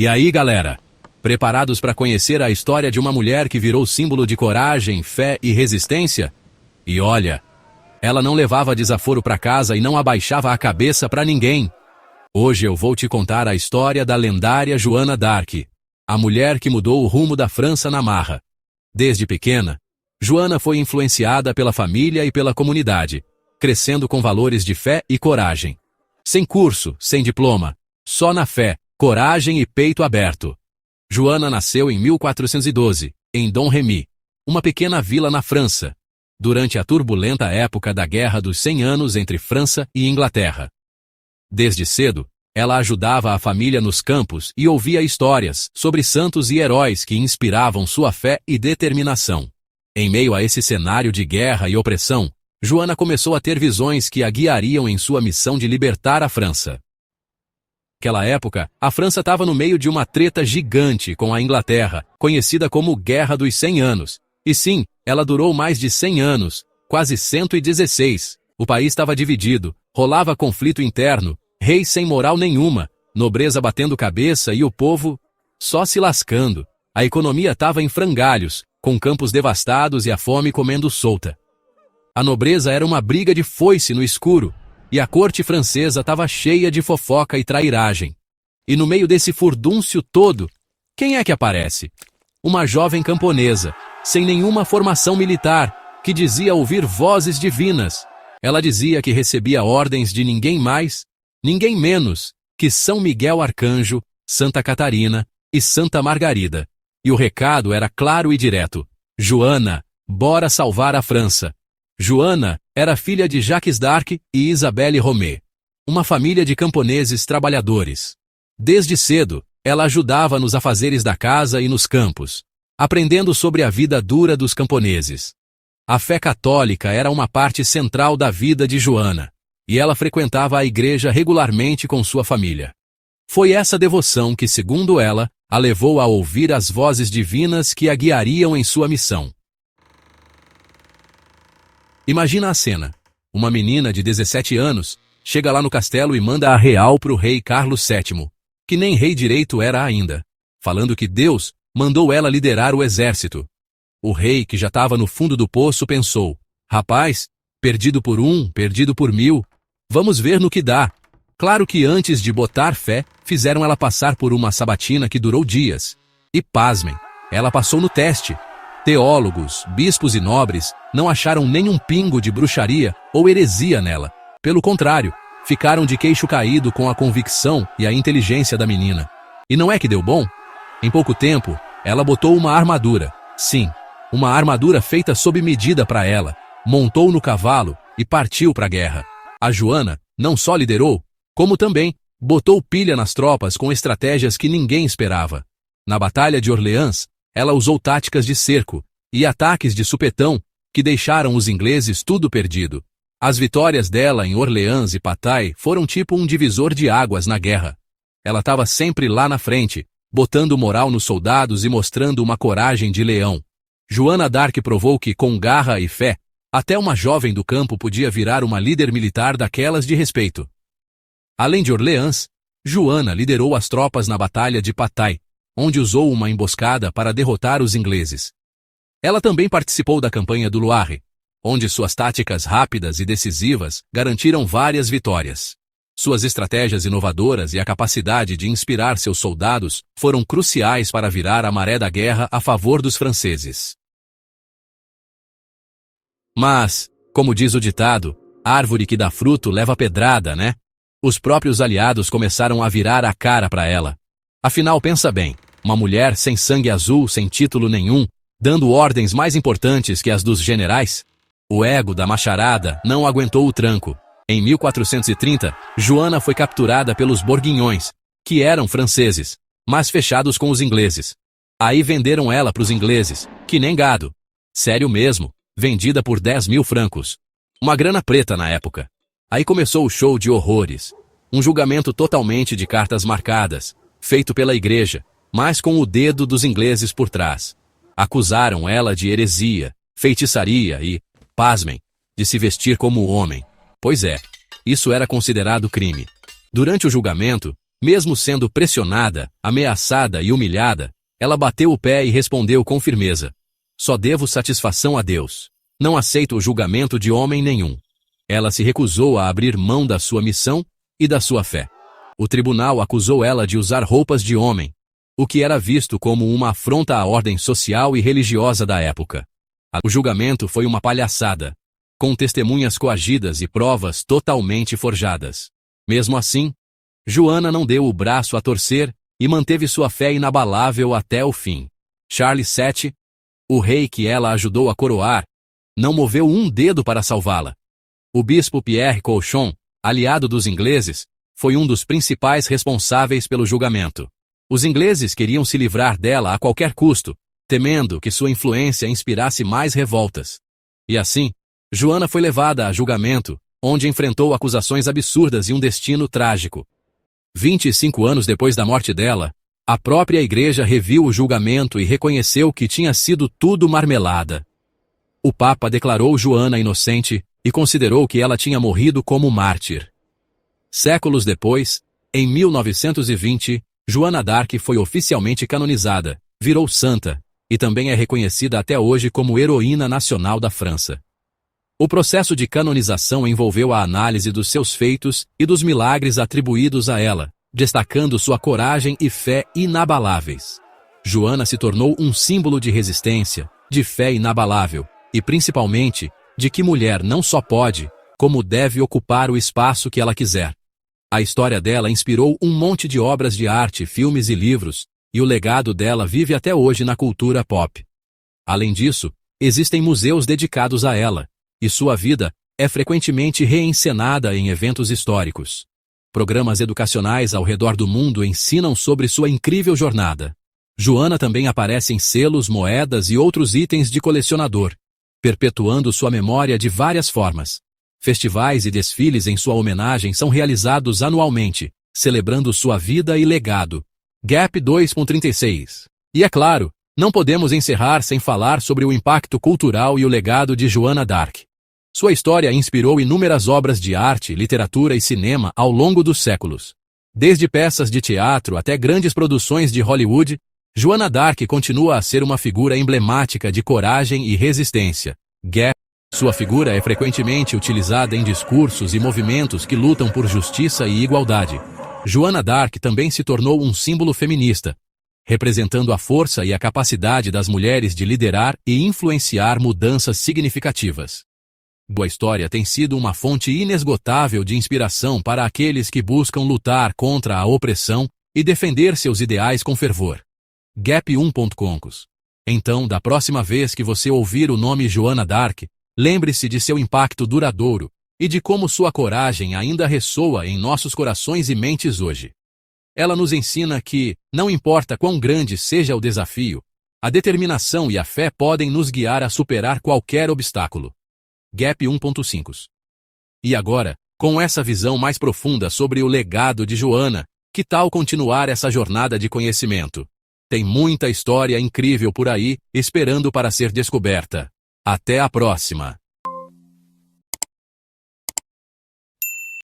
E aí, galera? Preparados para conhecer a história de uma mulher que virou símbolo de coragem, fé e resistência? E olha, ela não levava desaforo para casa e não abaixava a cabeça para ninguém. Hoje eu vou te contar a história da lendária Joana d'Arc, a mulher que mudou o rumo da França na marra. Desde pequena, Joana foi influenciada pela família e pela comunidade, crescendo com valores de fé e coragem. Sem curso, sem diploma, só na fé, coragem e peito aberto. Joana nasceu em 1412, em Domremy, uma pequena vila na França, durante a turbulenta época da Guerra dos 100 Anos entre França e Inglaterra. Desde cedo, ela ajudava a família nos campos e ouvia histórias sobre santos e heróis que inspiravam sua fé e determinação. Em meio a esse cenário de guerra e opressão, Joana começou a ter visões que a guiariam em sua missão de libertar a França. Naquela época, a França estava no meio de uma treta gigante com a Inglaterra, conhecida como Guerra dos 100 Anos. E sim, ela durou mais de 100 anos, quase 116. O país estava dividido, rolava conflito interno, reis sem moral nenhuma, nobreza batendo cabeça e o povo só se lascando. A economia estava em frangalhos, com campos devastados e a fome comendo solta. A nobreza era uma briga de foice no escuro, e a corte francesa estava cheia de fofoca e trairagem. E no meio desse furdúncio todo, quem é que aparece? Uma jovem camponesa, sem nenhuma formação militar, que dizia ouvir vozes divinas. Ela dizia que recebia ordens de ninguém mais, ninguém menos, que São Miguel Arcanjo, Santa Catarina e Santa Margarida. E o recado era claro e direto: Joana, bora salvar a França. Joana era filha de Jacques d'Arc e Isabelle Romé, uma família de camponeses trabalhadores. Desde cedo, ela ajudava nos afazeres da casa e nos campos, aprendendo sobre a vida dura dos camponeses. A fé católica era uma parte central da vida de Joana, e ela frequentava a igreja regularmente com sua família. Foi essa devoção que, segundo ela, a levou a ouvir as vozes divinas que a guiariam em sua missão. Imagina a cena. Uma menina de 17 anos chega lá no castelo e manda a real para o rei Carlos VII, que nem rei direito era ainda, falando que Deus mandou ela liderar o exército. O rei, que já estava no fundo do poço, pensou: rapaz, perdido por um, perdido por mil, vamos ver no que dá. Claro que antes de botar fé, fizeram ela passar por uma sabatina que durou dias. E pasmem, ela passou no teste. Teólogos, bispos e nobres não acharam nenhum pingo de bruxaria ou heresia nela. Pelo contrário, ficaram de queixo caído com a convicção e a inteligência da menina. E não é que deu bom? Em pouco tempo, ela botou uma armadura. Sim, uma armadura feita sob medida para ela, montou no cavalo e partiu para a guerra. A Joana não só liderou, como também botou pilha nas tropas com estratégias que ninguém esperava. Na Batalha de Orleans, ela usou táticas de cerco e ataques de supetão que deixaram os ingleses tudo perdido. As vitórias dela em Orleans e Patay foram tipo um divisor de águas na guerra. Ela estava sempre lá na frente, botando moral nos soldados e mostrando uma coragem de leão. Joana d'Arc provou que, com garra e fé, até uma jovem do campo podia virar uma líder militar daquelas de respeito. Além de Orleans, Joana liderou as tropas na Batalha de Patay, onde usou uma emboscada para derrotar os ingleses. Ela também participou da campanha do Loire, onde suas táticas rápidas e decisivas garantiram várias vitórias. Suas estratégias inovadoras e a capacidade de inspirar seus soldados foram cruciais para virar a maré da guerra a favor dos franceses. Mas, como diz o ditado, árvore que dá fruto leva pedrada, né? Os próprios aliados começaram a virar a cara para ela. Afinal, pensa bem, uma mulher sem sangue azul, sem título nenhum, dando ordens mais importantes que as dos generais? O ego da macharada não aguentou o tranco. Em 1430, Joana foi capturada pelos Borguinhões, que eram franceses, mas fechados com os ingleses. Aí venderam ela para os ingleses, que nem gado. Sério mesmo, vendida por 10.000 francos. Uma grana preta na época. Aí começou o show de horrores. Um julgamento totalmente de cartas marcadas, feito pela igreja, mas com o dedo dos ingleses por trás. Acusaram ela de heresia, feitiçaria e, pasmem, de se vestir como homem. Pois é, isso era considerado crime. Durante o julgamento, Mesmo sendo pressionada, ameaçada e humilhada, ela bateu o pé e respondeu com firmeza: só devo satisfação a Deus. Não aceito o julgamento de homem nenhum. Ela se recusou a abrir mão da sua missão e da sua fé. O tribunal acusou ela de usar roupas de homem, o que era visto como uma afronta à ordem social e religiosa da época. O julgamento foi uma palhaçada, com testemunhas coagidas e provas totalmente forjadas. Mesmo assim, Joana não deu o braço a torcer e manteve sua fé inabalável até o fim. Charles VII, o rei que ela ajudou a coroar, não moveu um dedo para salvá-la. O bispo Pierre Cochon, aliado dos ingleses, foi um dos principais responsáveis pelo julgamento. Os ingleses queriam se livrar dela a qualquer custo, temendo que sua influência inspirasse mais revoltas. E assim, Joana foi levada a julgamento, onde enfrentou acusações absurdas e um destino trágico. 25 anos depois da morte dela, a própria igreja reviu o julgamento e reconheceu que tinha sido tudo marmelada. O Papa declarou Joana inocente e considerou que ela tinha morrido como mártir. Séculos depois, em 1920, Joana d'Arc foi oficialmente canonizada, virou santa, e também é reconhecida até hoje como heroína nacional da França. O processo de canonização envolveu a análise dos seus feitos e dos milagres atribuídos a ela, destacando sua coragem e fé inabaláveis. Joana se tornou um símbolo de resistência, de fé inabalável, e principalmente, de que mulher não só pode, como deve ocupar o espaço que ela quiser. A história dela inspirou um monte de obras de arte, filmes e livros, e o legado dela vive até hoje na cultura pop. Além disso, existem museus dedicados a ela, e sua vida é frequentemente reencenada em eventos históricos. Programas educacionais ao redor do mundo ensinam sobre sua incrível jornada. Joana também aparece em selos, moedas e outros itens de colecionador, perpetuando sua memória de várias formas. Festivais e desfiles em sua homenagem são realizados anualmente, celebrando sua vida e legado. Gap 2.36. E é claro, não podemos encerrar sem falar sobre o impacto cultural e o legado de Joana d'Arc. Sua história inspirou inúmeras obras de arte, literatura e cinema ao longo dos séculos. Desde peças de teatro até grandes produções de Hollywood, Joana d'Arc continua a ser uma figura emblemática de coragem e resistência. Sua figura é frequentemente utilizada em discursos e movimentos que lutam por justiça e igualdade. Joana d'Arc também se tornou um símbolo feminista, representando a força e a capacidade das mulheres de liderar e influenciar mudanças significativas. Sua história tem sido uma fonte inesgotável de inspiração para aqueles que buscam lutar contra a opressão e defender seus ideais com fervor. Gap 1.concos. Então, da próxima vez que você ouvir o nome Joana d'Arc, lembre-se de seu impacto duradouro e de como sua coragem ainda ressoa em nossos corações e mentes hoje. Ela nos ensina que, não importa quão grande seja o desafio, a determinação e a fé podem nos guiar a superar qualquer obstáculo. Gap 1.5. E agora, com essa visão mais profunda sobre o legado de Joana, que tal continuar essa jornada de conhecimento? Tem muita história incrível por aí, esperando para ser descoberta. Até a próxima!